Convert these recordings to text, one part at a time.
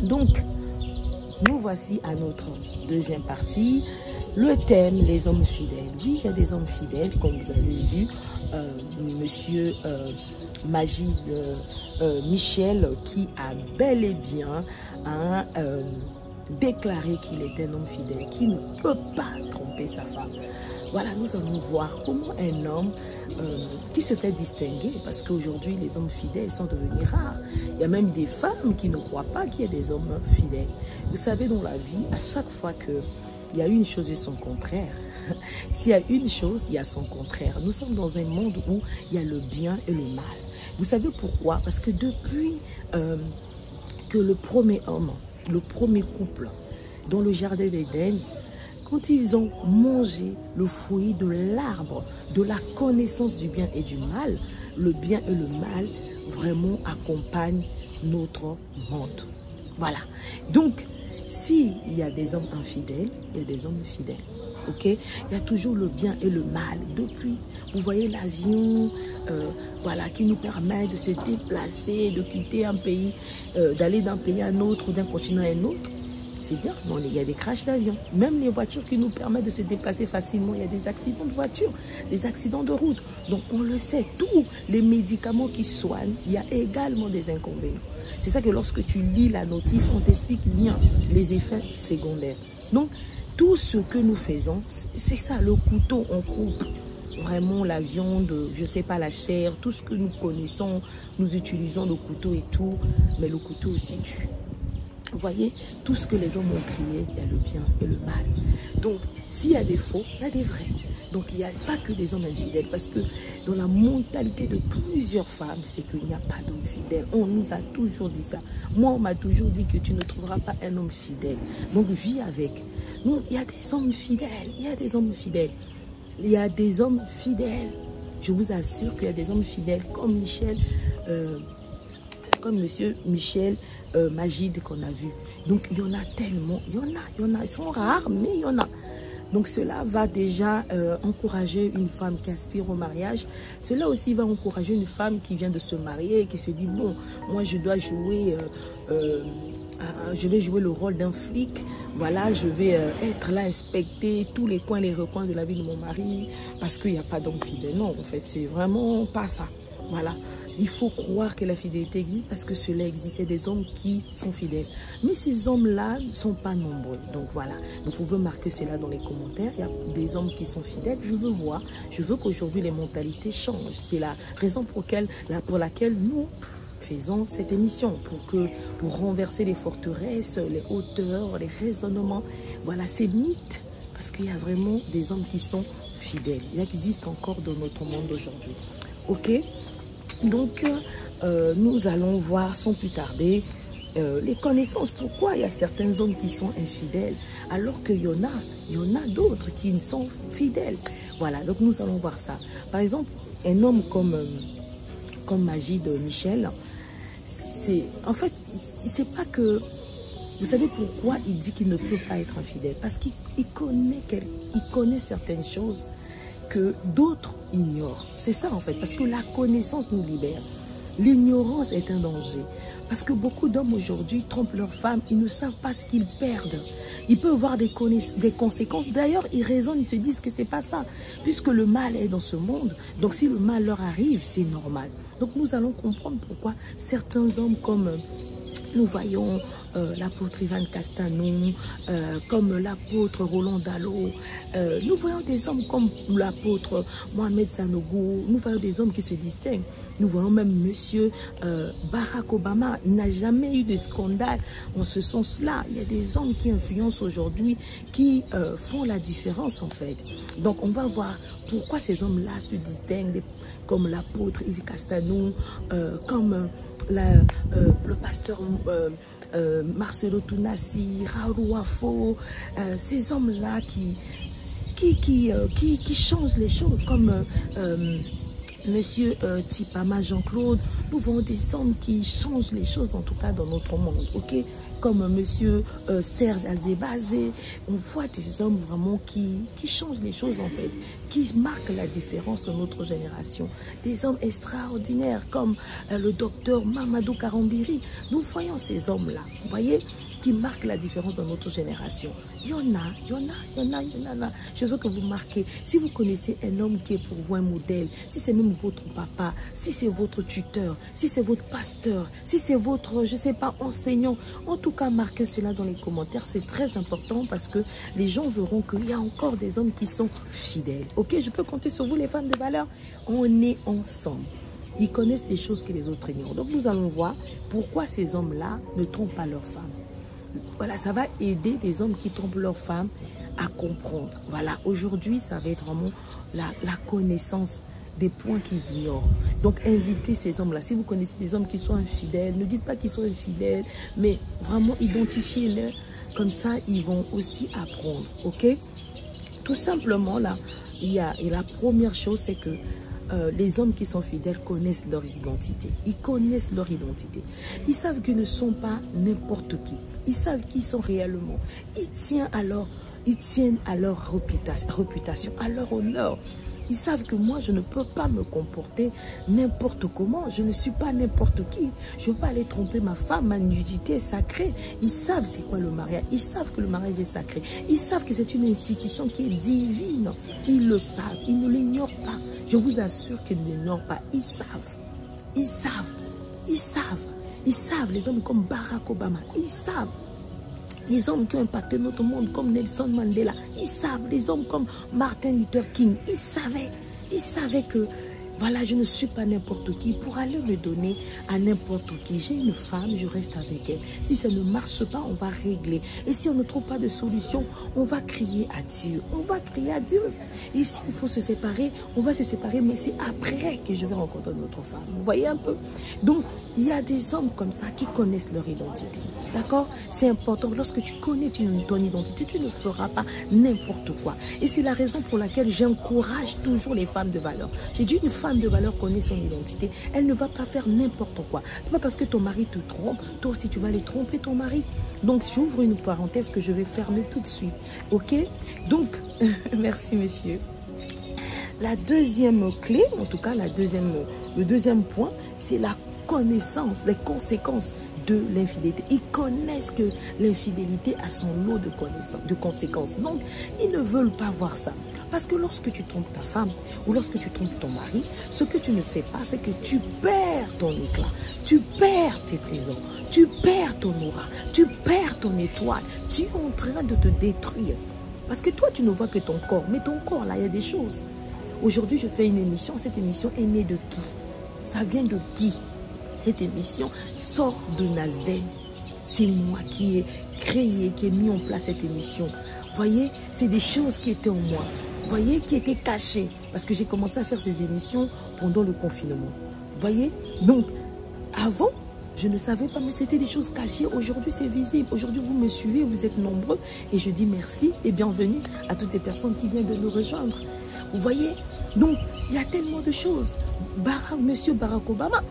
Donc, nous voici à notre deuxième partie. Le thème, les hommes fidèles. Oui, il y a des hommes fidèles, comme vous avez vu. Monsieur Magid Michel, qui a bel et bien déclaré qu'il est un homme fidèle, qui ne peut pas tromper sa femme. Voilà, nous allons voir comment un homme qui se fait distinguer, parce qu'aujourd'hui les hommes fidèles sont devenus rares. Il y a même des femmes qui ne croient pas qu'il y ait des hommes fidèles. Vous savez, dans la vie, à chaque fois qu'il y a une chose et son contraire, s'il y a une chose, il y a son contraire. Nous sommes dans un monde où il y a le bien et le mal. Vous savez pourquoi? Parce que depuis que le premier homme, le premier couple, dans le jardin d'Éden, quand ils ont mangé le fruit de l'arbre, de la connaissance du bien et du mal, le bien et le mal vraiment accompagnent notre monde. Voilà. Donc, s'il y a des hommes infidèles, il y a des hommes fidèles. Ok? Il y a toujours le bien et le mal. Depuis, vous voyez l'avion, voilà, qui nous permet de se déplacer, de quitter un pays, d'aller d'un pays à un autre ou d'un continent à un autre. C'est bien, mais il y a des crashs d'avion. Même les voitures qui nous permettent de se déplacer facilement, il y a des accidents de voiture, des accidents de route. Donc on le sait, tous les médicaments qui soignent, il y a également des inconvénients. C'est ça que lorsque tu lis la notice, on t'explique bien les effets secondaires. Donc tout ce que nous faisons, c'est ça, le couteau, on coupe vraiment la viande, je sais pas, la chair, tout ce que nous connaissons, nous utilisons le couteau et tout, mais le couteau aussi tue. Vous voyez, tout ce que les hommes ont créé, il y a le bien et le mal. Donc, s'il y a des faux, il y a des vrais. Donc, il n'y a pas que des hommes infidèles. Parce que dans la mentalité de plusieurs femmes, c'est qu'il n'y a pas d'homme fidèle. On nous a toujours dit ça. Moi, on m'a toujours dit que tu ne trouveras pas un homme fidèle. Donc, vis avec. Donc, il y a des hommes fidèles. Il y a des hommes fidèles. Il y a des hommes fidèles. Je vous assure qu'il y a des hommes fidèles comme Michel, comme monsieur Michel Magid qu'on a vu. Donc il y en a tellement, il y en a, ils sont rares, mais il y en a. Donc cela va déjà encourager une femme qui aspire au mariage. Cela aussi va encourager une femme qui vient de se marier, qui se dit bon, moi je dois jouer, je vais jouer le rôle d'un flic. Voilà, je vais être là, inspecter tous les coins, les recoins de la vie de mon mari, parce qu'il n'y a pas d'homme fidèle. Non, en fait, c'est vraiment pas ça. Voilà. Il faut croire que la fidélité existe parce que cela existe. Il y a des hommes qui sont fidèles. Mais ces hommes-là ne sont pas nombreux. Donc voilà. Donc vous pouvez marquer cela dans les commentaires. Il y a des hommes qui sont fidèles. Je veux voir. Je veux qu'aujourd'hui les mentalités changent. C'est la raison pour laquelle nous faisons cette émission. Pour renverser les forteresses, les hauteurs, les raisonnements. Voilà, ces mythes. Parce qu'il y a vraiment des hommes qui sont fidèles. Il existe encore dans notre monde aujourd'hui. Ok? Donc, nous allons voir sans plus tarder les connaissances. Pourquoi il y a certains hommes qui sont infidèles alors qu'il y en a d'autres qui sont fidèles. Voilà, donc nous allons voir ça. Par exemple, un homme comme Magid Michel, en fait, c'est pas que... Vous savez pourquoi il dit qu'il ne peut pas être infidèle? Parce qu'il connaît certaines choses que d'autres ignorent. C'est ça en fait, parce que la connaissance nous libère. L'ignorance est un danger. Parce que beaucoup d'hommes aujourd'hui trompent leurs femmes, ils ne savent pas ce qu'ils perdent. Ils peuvent avoir des conséquences. D'ailleurs, ils raisonnent, ils se disent que c'est pas ça. Puisque le mal est dans ce monde, donc si le mal leur arrive, c'est normal. Donc nous allons comprendre pourquoi certains hommes comme... Nous voyons l'apôtre Ivan Castanon, comme l'apôtre Roland Dallot. Nous voyons des hommes comme l'apôtre Mohamed Sanogo. Nous voyons des hommes qui se distinguent. Nous voyons même monsieur Barack Obama. Il n'a jamais eu de scandale en ce sens-là. Il y a des hommes qui influencent aujourd'hui, qui font la différence en fait. Donc on va voir pourquoi ces hommes-là se distinguent, comme l'apôtre Yves Castanon, comme le pasteur Marcelo Tounassi, Raoul Wafo, ces hommes-là qui changent les choses, comme Monsieur Tipama Jean-Claude. Nous voyons des hommes qui changent les choses, en tout cas dans notre monde, ok? comme monsieur Serge Azébazé. On voit des hommes vraiment qui changent les choses en fait, qui marquent la différence dans notre génération. Des hommes extraordinaires comme le docteur Mamadou Karambiri. Nous voyons ces hommes-là, vous voyez, qui marquent la différence dans notre génération. Il y en a. Je veux que vous marquez. Si vous connaissez un homme qui est pour vous un modèle, si c'est même votre papa, si c'est votre tuteur, si c'est votre pasteur, si c'est votre, je sais pas, enseignant, en tout cas, marquez cela dans les commentaires. C'est très important parce que les gens verront qu'il y a encore des hommes qui sont fidèles. Ok, je peux compter sur vous, les femmes de valeur. On est ensemble. Ils connaissent des choses que les autres ignorent. Donc, nous allons voir pourquoi ces hommes-là ne trompent pas leurs femmes. Voilà, ça va aider des hommes qui trompent leurs femmes à comprendre. Voilà, aujourd'hui, ça va être vraiment la connaissance des points qu'ils ignorent. Donc, invitez ces hommes-là. Si vous connaissez des hommes qui sont infidèles, ne dites pas qu'ils sont infidèles, mais vraiment identifiez-les. Comme ça, ils vont aussi apprendre. Ok? Tout simplement, là, et la première chose, c'est que les hommes qui sont fidèles connaissent leur identité. Ils connaissent leur identité. Ils savent qu'ils ne sont pas n'importe qui. Ils savent qui ils sont réellement. Ils tiennent à leur réputation, à leur honneur. Ils savent que moi, je ne peux pas me comporter n'importe comment. Je ne suis pas n'importe qui. Je ne veux pas aller tromper ma femme. Ma nudité est sacrée. Ils savent c'est quoi le mariage. Ils savent que le mariage est sacré. Ils savent que c'est une institution qui est divine. Ils le savent. Ils ne l'ignorent pas. Je vous assure qu'ils ne l'ignorent pas. Ils savent. Ils savent. Ils savent. Ils savent. Les hommes comme Barack Obama. Ils savent. Les hommes qui ont impacté notre monde comme Nelson Mandela, ils savent. Les hommes comme Martin Luther King, ils savaient que, voilà, je ne suis pas n'importe qui. Pour aller me donner à n'importe qui, j'ai une femme, je reste avec elle. Si ça ne marche pas, on va régler. Et si on ne trouve pas de solution, on va crier à Dieu. On va crier à Dieu. Et s'il faut se séparer, on va se séparer, mais c'est après que je vais rencontrer notre femme. Vous voyez un peu? Donc, il y a des hommes comme ça qui connaissent leur identité. D'accord? C'est important. Lorsque tu connais ton identité, tu ne feras pas n'importe quoi. Et c'est la raison pour laquelle j'encourage toujours les femmes de valeur. J'ai dit une femme de valeur connaît son identité. Elle ne va pas faire n'importe quoi. C'est pas parce que ton mari te trompe, toi aussi tu vas aller tromper ton mari. Donc j'ouvre une parenthèse que je vais fermer tout de suite. Ok? Donc, merci messieurs. La deuxième clé, en tout cas le deuxième point, c'est la connaissance, les conséquences de l'infidélité. Ils connaissent que l'infidélité a son lot de conséquences. Donc, ils ne veulent pas voir ça. Parce que lorsque tu trompes ta femme ou lorsque tu trompes ton mari, ce que tu ne sais pas, c'est que tu perds ton éclat, tu perds tes trésors, tu perds ton aura, tu perds ton étoile. Tu es en train de te détruire. Parce que toi, tu ne vois que ton corps. Mais ton corps, là, il y a des choses. Aujourd'hui, je fais une émission. Cette émission est née de qui? Ça vient de qui? Cette émission sort de Nasdem. C'est moi qui ai créé, qui ai mis en place cette émission. Vous voyez, c'est des choses qui étaient en moi. Vous voyez, qui étaient cachées. Parce que j'ai commencé à faire ces émissions pendant le confinement. Vous voyez? Donc, avant, je ne savais pas, mais c'était des choses cachées. Aujourd'hui, c'est visible. Aujourd'hui, vous me suivez, vous êtes nombreux. Et je dis merci et bienvenue à toutes les personnes qui viennent de nous rejoindre. Vous voyez? Donc, il y a tellement de choses. Monsieur Barack Obama,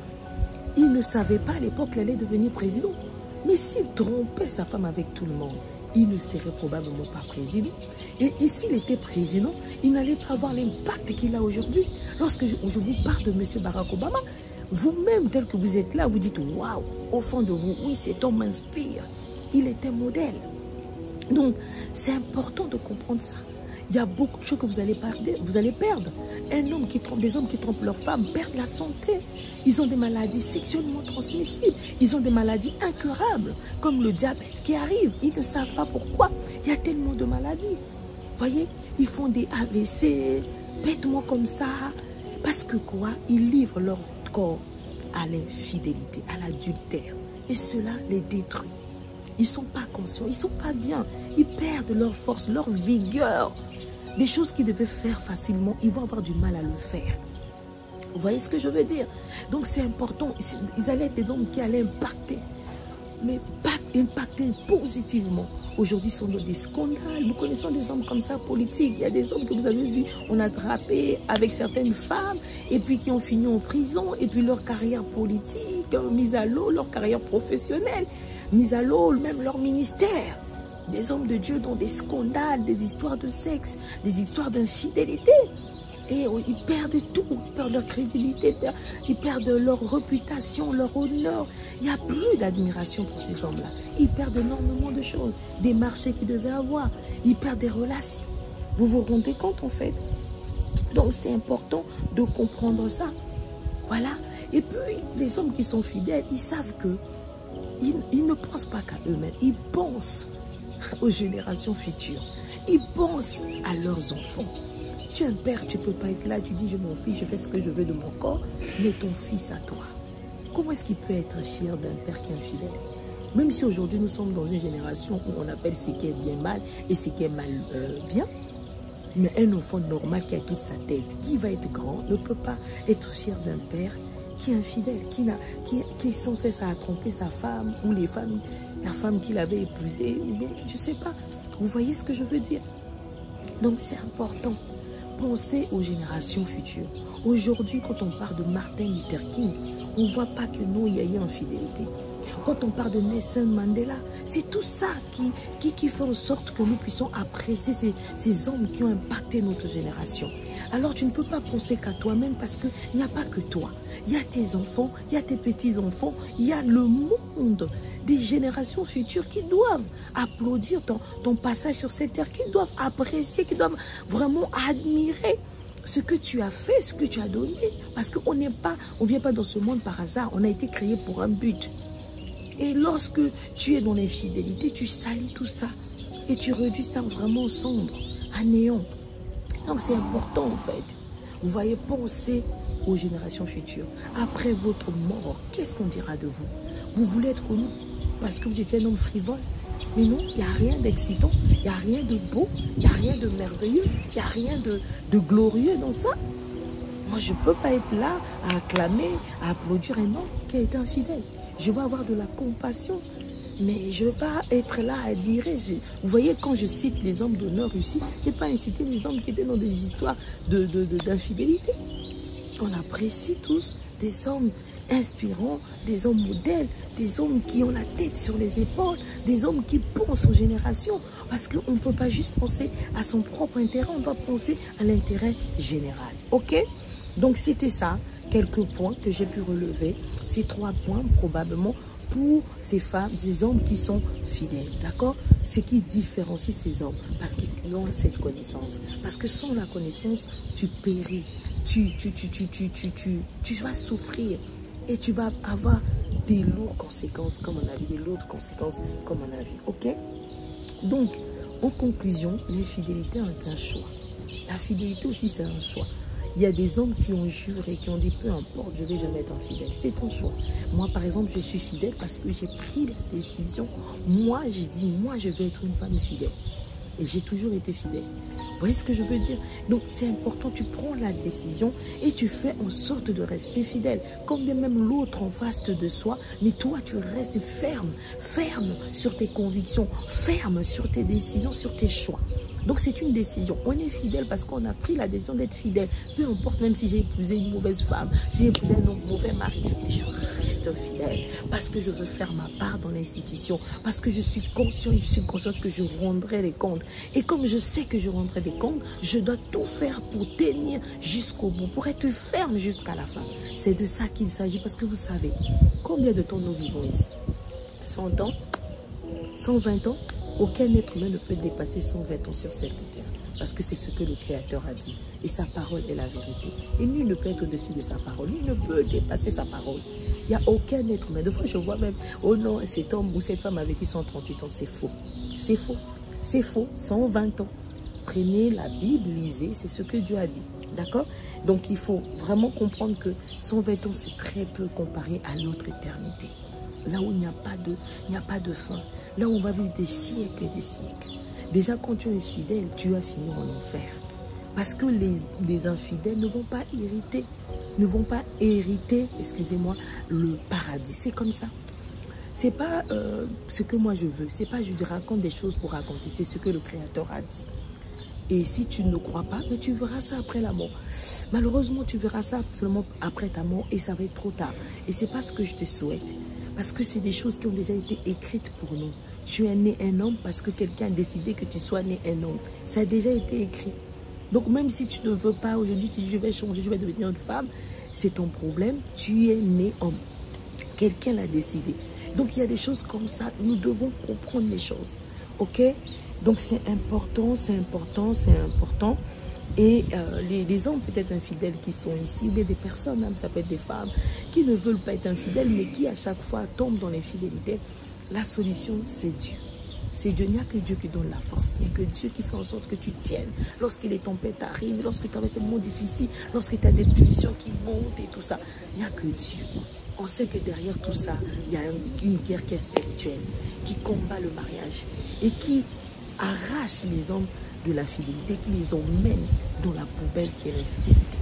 il ne savait pas à l'époque qu'il allait devenir président. Mais s'il trompait sa femme avec tout le monde, il ne serait probablement pas président. Et ici, il était président, il n'allait pas avoir l'impact qu'il a aujourd'hui. Lorsque je vous parle de M. Barack Obama, vous-même, tel que vous êtes là, vous dites, waouh, au fond de vous, oui, cet homme m'inspire. Il était modèle. Donc, c'est important de comprendre ça. Il y a beaucoup de choses que vous allez perdre. Des hommes qui trompent leurs femmes perdent la santé. Ils ont des maladies sexuellement transmissibles. Ils ont des maladies incurables, comme le diabète qui arrive. Ils ne savent pas pourquoi. Il y a tellement de maladies. Vous voyez, ils font des AVC, bêtement comme ça. Parce que quoi? Ils livrent leur corps à l'infidélité, à l'adultère. Et cela les détruit. Ils ne sont pas conscients, ils ne sont pas bien. Ils perdent leur force, leur vigueur. Des choses qu'ils devaient faire facilement, ils vont avoir du mal à le faire. Vous voyez ce que je veux dire? Donc c'est important. Ils allaient être des hommes qui allaient impacter. Mais pas impacter positivement. Aujourd'hui, ce sont des scandales. Nous connaissons des hommes comme ça, politiques. Il y a des hommes que vous avez vus, on a attrapé avec certaines femmes, et puis qui ont fini en prison, et puis leur carrière politique mise à l'eau, leur carrière professionnelle. mis à l'eau, même leur ministère. Des hommes de Dieu dans des scandales, des histoires de sexe, des histoires d'infidélité. Et ils perdent tout, ils perdent leur crédibilité, ils perdent leur réputation, leur honneur. Il n'y a plus d'admiration pour ces hommes-là. Ils perdent énormément de choses, des marchés qu'ils devaient avoir. Ils perdent des relations. Vous vous rendez compte en fait? Donc c'est important de comprendre ça. Voilà. Et puis les hommes qui sont fidèles, ils savent que ils ne pensent pas qu'à eux-mêmes. Ils pensent aux générations futures. Ils pensent à leurs enfants. Tu es un père, tu ne peux pas être là, tu dis je m'en fiche, je fais ce que je veux de mon corps, mais ton fils à toi. Comment est-ce qu'il peut être fier d'un père qui est infidèle? Même si aujourd'hui nous sommes dans une génération où on appelle ce qui est bien mal et ce qui est mal bien, mais un enfant normal qui a toute sa tête, qui va être grand, ne peut pas être fier d'un père qui est infidèle, qui est sans cesse à tromper sa femme ou la femme qu'il avait épousée, mais je ne sais pas. Vous voyez ce que je veux dire? Donc c'est important. Pensez aux générations futures. Aujourd'hui, quand on parle de Martin Luther King, on ne voit pas que nous, il y a eu infidélité. Quand on parle de Nelson Mandela, c'est tout ça qui fait en sorte que nous puissions apprécier ces hommes qui ont impacté notre génération. Alors tu ne peux pas penser qu'à toi-même parce qu'il n'y a pas que toi. Il y a tes enfants, il y a tes petits-enfants, il y a le monde des générations futures qui doivent applaudir ton passage sur cette terre, qui doivent apprécier, qui doivent vraiment admirer ce que tu as fait, ce que tu as donné. Parce qu'on ne vient pas dans ce monde par hasard, on a été créé pour un but. Et lorsque tu es dans l'infidélité, tu salis tout ça. Et tu réduis ça vraiment sombre, à néant. Donc c'est important en fait. Vous voyez, pensez aux générations futures. Après votre mort, qu'est-ce qu'on dira de vous? Vous voulez être connu parce que vous étiez un homme frivole? Mais non, il n'y a rien d'excitant, il n'y a rien de beau, il n'y a rien de merveilleux, il n'y a rien de glorieux dans ça. Moi, je ne peux pas être là à acclamer, à applaudir un homme qui a été infidèle. Je veux avoir de la compassion, mais je ne veux pas être là à admirer. Vous voyez, quand je cite les hommes d'honneur ici, je n'ai pas incité les hommes qui étaient dans des histoires d'infidélité. On apprécie tous des hommes inspirants, des hommes modèles, des hommes qui ont la tête sur les épaules, des hommes qui pensent aux générations. Parce qu'on ne peut pas juste penser à son propre intérêt, on doit penser à l'intérêt général. Ok? Donc c'était ça, quelques points que j'ai pu relever. Ces 3 points probablement pour ces femmes, ces hommes qui sont fidèles. D'accord? Ce qui différencie ces hommes, parce qu'ils ont cette connaissance. Parce que sans la connaissance, tu péris. Tu vas souffrir et tu vas avoir des lourdes conséquences comme on a vu, des lourdes conséquences comme on a vu. Ok? Donc, en conclusion, l'infidélité est un choix. La fidélité aussi, c'est un choix. Il y a des hommes qui ont juré, qui ont dit peu importe, je ne vais jamais être infidèle. C'est un choix. Moi, par exemple, je suis fidèle parce que j'ai pris la décision. Moi, j'ai dit, moi, je vais être une femme fidèle. Et j'ai toujours été fidèle. Vous voyez ce que je veux dire? Donc, c'est important, tu prends la décision et tu fais en sorte de rester fidèle. Comme bien même l'autre en face de soi, mais toi, tu restes ferme. Ferme sur tes convictions, ferme sur tes décisions, sur tes choix. Donc, c'est une décision. On est fidèle parce qu'on a pris la décision d'être fidèle. Peu importe, même si j'ai épousé une mauvaise femme, j'ai épousé un mauvais mari, mais je reste fidèle parce que je veux faire ma part dans l'institution, parce que je suis conscient et je suis consciente que je rendrai les comptes. Et comme je sais que je rendrai des comptes, je dois tout faire pour tenir jusqu'au bout, pour être ferme jusqu'à la fin. C'est de ça qu'il s'agit parce que vous savez, combien de temps nous vivons ici? 100 ans? 120 ans? Aucun être humain ne peut dépasser 120 ans sur cette terre. Parce que c'est ce que le Créateur a dit. Et sa parole est la vérité. Et nul ne peut être au-dessus de sa parole. Nul ne peut dépasser sa parole. Il n'y a aucun être humain. Des fois, je vois même, oh non, cet homme ou cette femme a vécu 138 ans. C'est faux. C'est faux. C'est faux. 120 ans. Prenez la Bible, lisez. C'est ce que Dieu a dit. D'accord? Donc, il faut vraiment comprendre que 120 ans, c'est très peu comparé à notre éternité. Là où il n'y a pas de fin. Là où on va vivre des siècles et des siècles. Déjà, quand tu es fidèle, tu vas finir en enfer. Parce que les infidèles ne vont pas hériter, excusez-moi, le paradis. C'est comme ça. C'est pas ce que moi je veux. C'est pas je raconte des choses pour raconter. C'est ce que le Créateur a dit. Et si tu ne crois pas, mais tu verras ça après la mort. Malheureusement, tu verras ça seulement après ta mort et ça va être trop tard. Et c'est pas ce que je te souhaite. Parce que c'est des choses qui ont déjà été écrites pour nous. Tu es né un homme parce que quelqu'un a décidé que tu sois né un homme. Ça a déjà été écrit. Donc même si tu ne veux pas, aujourd'hui tu dis je vais changer, je vais devenir une femme, c'est ton problème, tu es né homme. Quelqu'un l'a décidé. Donc il y a des choses comme ça, nous devons comprendre les choses. Ok? Donc c'est important, c'est important, c'est important. Et les hommes peut-être infidèles qui sont ici, ou bien des personnes, hein, ça peut être des femmes, qui ne veulent pas être infidèles, mais qui à chaque fois tombent dans l'infidélité, la solution c'est Dieu. C'est Dieu, il n'y a que Dieu qui donne la force, il n'y a que Dieu qui fait en sorte que tu tiennes. Lorsque les tempêtes arrivent, lorsque tu as des moments difficiles, lorsque tu as des pulsions qui montent et tout ça, il n'y a que Dieu. On sait que derrière tout ça, il y a une guerre qui est spirituelle, qui combat le mariage et qui arrache les hommes de la fidélité, qui les emmène dans la poubelle qui est l'infidélité.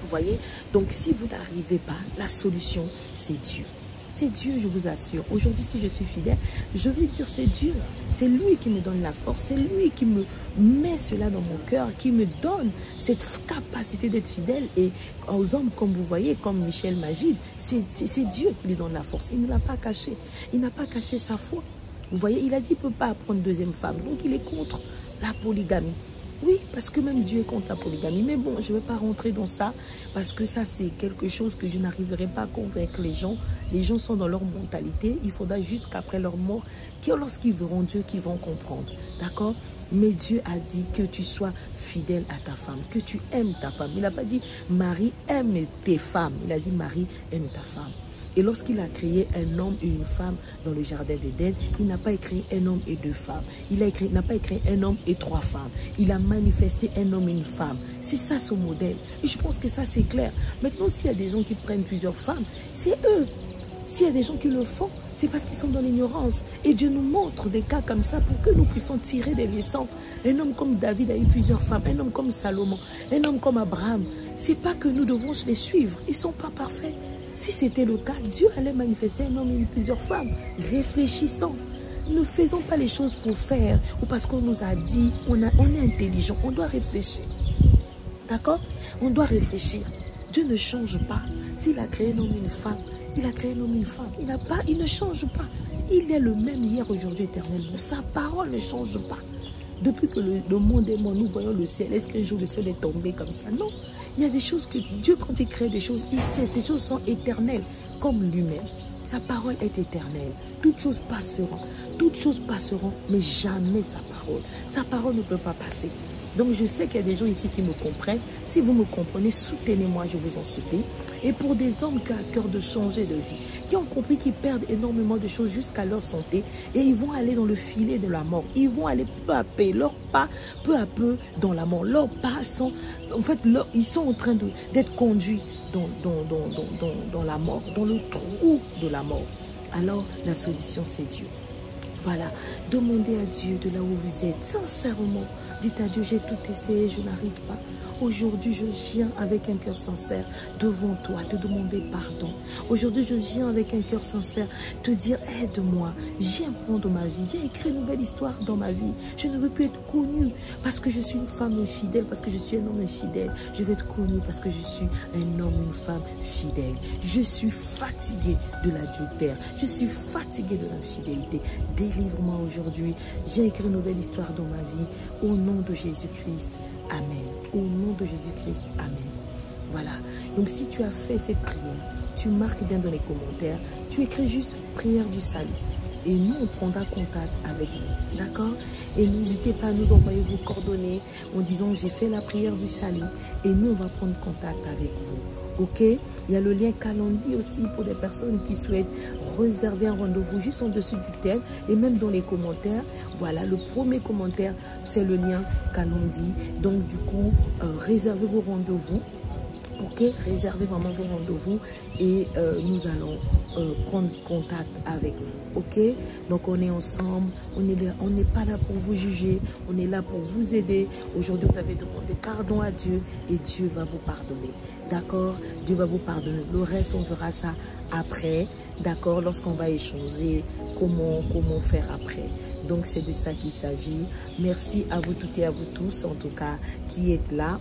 Vous voyez? Donc si vous n'arrivez pas, la solution c'est Dieu. C'est Dieu, je vous assure. Aujourd'hui, si je suis fidèle, je vais dire c'est Dieu. C'est lui qui me donne la force. C'est lui qui me met cela dans mon cœur, qui me donne cette capacité d'être fidèle. Et aux hommes, comme vous voyez, comme Michel Magid, c'est Dieu qui lui donne la force. Il ne l'a pas caché. Il n'a pas caché sa foi. Vous voyez, il a dit qu'il ne peut pas prendre deuxième femme. Donc, il est contre la polygamie. Oui, parce que même Dieu est contre la polygamie. Mais bon, je ne vais pas rentrer dans ça parce que ça, c'est quelque chose que je n'arriverai pas à convaincre les gens. Les gens sont dans leur mentalité. Il faudra jusqu'après leur mort, lorsqu'ils verront Dieu, qu'ils vont comprendre. D'accord? Mais Dieu a dit que tu sois fidèle à ta femme, que tu aimes ta femme. Il n'a pas dit Marie aime tes femmes. Il a dit Marie aime ta femme. Et lorsqu'il a créé un homme et une femme dans le jardin d'Éden, il n'a pas créé un homme et deux femmes. Il n'a pas créé un homme et trois femmes. Il a manifesté un homme et une femme. C'est ça son modèle. Et je pense que ça c'est clair. Maintenant, s'il y a des gens qui prennent plusieurs femmes, c'est eux. S'il y a des gens qui le font, c'est parce qu'ils sont dans l'ignorance. Et Dieu nous montre des cas comme ça pour que nous puissions tirer des leçons. Un homme comme David a eu plusieurs femmes. Un homme comme Salomon. Un homme comme Abraham. C'est pas que nous devons les suivre. Ils ne sont pas parfaits. Si c'était le cas, Dieu allait manifester un homme et plusieurs femmes. Réfléchissons. Ne faisons pas les choses pour faire ou parce qu'on nous a dit, on est intelligent. On doit réfléchir. D'accord? On doit réfléchir. Dieu ne change pas. S'il a créé un homme et une femme, il a créé un homme et une femme. Il ne change pas. Il est le même hier, aujourd'hui, éternellement. Sa parole ne change pas. Depuis que le monde est mort, nous voyons le ciel. Est-ce qu'un jour le ciel est tombé comme ça? Non. Il y a des choses que Dieu, quand il crée des choses, il sait. Ces choses sont éternelles, comme lui-même. Sa parole est éternelle. Toutes choses passeront. Toutes choses passeront, mais jamais sa parole. Sa parole ne peut pas passer. Donc je sais qu'il y a des gens ici qui me comprennent. Si vous me comprenez, soutenez-moi, je vous en supplie. Et pour des hommes qui ont à cœur de changer de vie, qui ont compris qu'ils perdent énormément de choses jusqu'à leur santé, et ils vont aller dans le filet de la mort. Ils vont aller peu à peu, leurs pas peu à peu dans la mort. Leurs pas sont, en fait, ils sont en train d'être conduits dans la mort, dans le trou de la mort. Alors la solution c'est Dieu. Voilà, demandez à Dieu de là où vous êtes, sincèrement. Dites à Dieu, j'ai tout essayé, je n'arrive pas. Aujourd'hui, je viens avec un cœur sincère devant toi, te demander pardon. Aujourd'hui, je viens avec un cœur sincère te dire, aide-moi, viens prendre ma vie, viens écrire une nouvelle histoire dans ma vie. Je ne veux plus être connue parce que je suis une femme infidèle, parce que je suis un homme infidèle. Je veux être connue parce que je suis un homme, une femme fidèle. Je suis fatiguée de l'adultère, je suis fatiguée de l'infidélité. Délivre-moi aujourd'hui, viens écrire une nouvelle histoire dans ma vie, au nom de Jésus-Christ. Amen. Au nom de Jésus-Christ. Amen. Voilà. Donc si tu as fait cette prière, tu marques bien dans les commentaires, tu écris juste prière du salut. Et nous, on prendra contact avec vous. D'accord? Et n'hésitez pas à nous envoyer vos coordonnées en disant j'ai fait la prière du salut. Et nous, on va prendre contact avec vous. Ok? Il y a le lien Calendly aussi pour des personnes qui souhaitent réserver un rendez-vous juste en dessous du thème. Et même dans les commentaires, voilà, le premier commentaire, c'est le lien Calendly. Donc du coup, réservez vos rendez-vous. Ok, réservez vraiment vos rendez-vous et nous allons prendre contact avec vous. Ok, donc on est ensemble, on n'est pas là pour vous juger, on est là pour vous aider. Aujourd'hui, vous avez demandé pardon à Dieu et Dieu va vous pardonner. D'accord, Dieu va vous pardonner. Le reste, on verra ça après. D'accord, lorsqu'on va échanger comment faire après. Donc c'est de ça qu'il s'agit. Merci à vous toutes et à vous tous, en tout cas, qui êtes là.